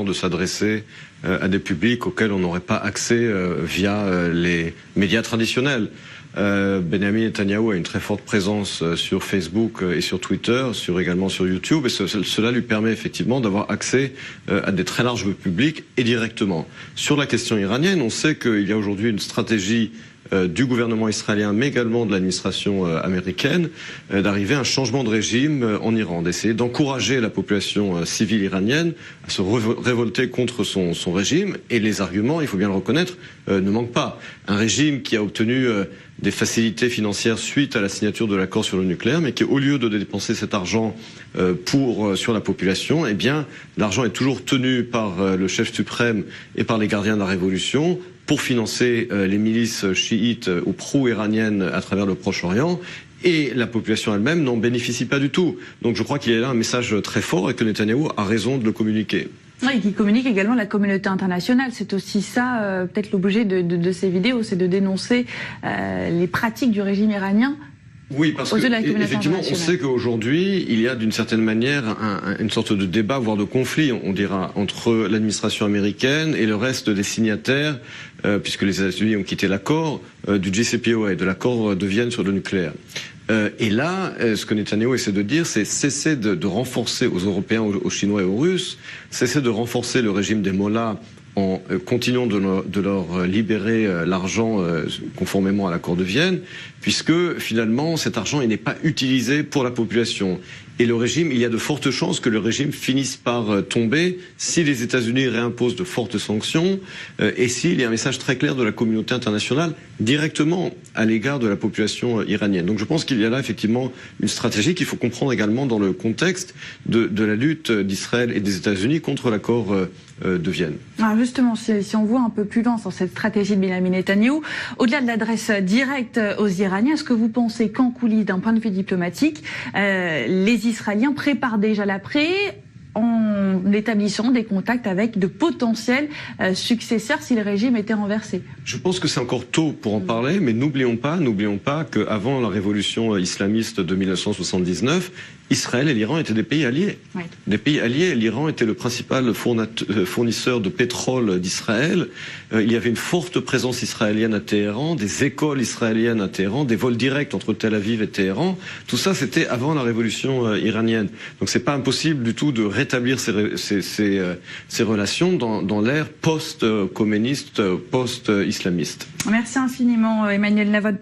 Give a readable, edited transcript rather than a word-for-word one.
de s'adresser à des publics auxquels on n'aurait pas accès via les médias traditionnels. Benjamin Netanyahou a une très forte présence sur Facebook et sur Twitter, également sur YouTube, et cela lui permet effectivement d'avoir accès à des très larges publics et directement. Sur la question iranienne, on sait qu'il y a aujourd'hui une stratégie du gouvernement israélien, mais également de l'administration américaine, d'arriver à un changement de régime en Iran, d'essayer d'encourager la population civile iranienne à se révolter contre son régime. Et les arguments, il faut bien le reconnaître, ne manquent pas. Un régime qui a obtenu des facilités financières suite à la signature de l'accord sur le nucléaire, mais qui, au lieu de dépenser cet argent sur la population, eh bien, l'argent est toujours tenu par le chef suprême et par les gardiens de la révolution pour financer les milices chiites ou pro-iraniennes à travers le Proche-Orient. Et la population elle-même n'en bénéficie pas du tout. Donc je crois qu'il y a là un message très fort et que Netanyahou a raison de le communiquer. Oui, qui communique également la communauté internationale. C'est aussi ça, peut-être l'objet de ces vidéos, c'est de dénoncer les pratiques du régime iranien. Oui, parce que effectivement, on sait qu'aujourd'hui, il y a d'une certaine manière une sorte de débat, voire de conflit, on dira, entre l'administration américaine et le reste des signataires, puisque les États-Unis ont quitté l'accord du JCPOA, de l'accord de Vienne sur le nucléaire. Et là, ce que Netanyahou essaie de dire, c'est cesser de renforcer aux Européens, aux Chinois et aux Russes, cesser de renforcer le régime des mollahs en continuant de leur libérer l'argent conformément à l'accord de Vienne, puisque finalement cet argent il n'est pas utilisé pour la population. Et le régime, il y a de fortes chances que le régime finisse par tomber si les États-Unis réimposent de fortes sanctions et s'il y a un message très clair de la communauté internationale directement à l'égard de la population iranienne. Donc je pense qu'il y a là effectivement une stratégie qu'il faut comprendre également dans le contexte de la lutte d'Israël et des États-Unis contre l'accord de Vienne. Alors justement, si on voit un peu plus loin sur cette stratégie de Benjamin Netanyahou, au-delà de l'adresse directe aux Iraniens, est-ce que vous pensez qu'en coulisses, d'un point de vue diplomatique, les Israéliens préparent déjà l'après en établissant des contacts avec de potentiels successeurs si le régime était renversé? Je pense que c'est encore tôt pour en parler, mais n'oublions pas qu'avant la révolution islamiste de 1979, Israël et l'Iran étaient des pays alliés. Oui. Des pays alliés. L'Iran était le principal fournisseur de pétrole d'Israël. Il y avait une forte présence israélienne à Téhéran, des écoles israéliennes à Téhéran, des vols directs entre Tel Aviv et Téhéran. Tout ça, c'était avant la révolution iranienne. Donc c'est pas impossible du tout de rétablir ces relations dans l'ère post-communiste, post-islamiste. Merci infiniment, Emmanuel Navod.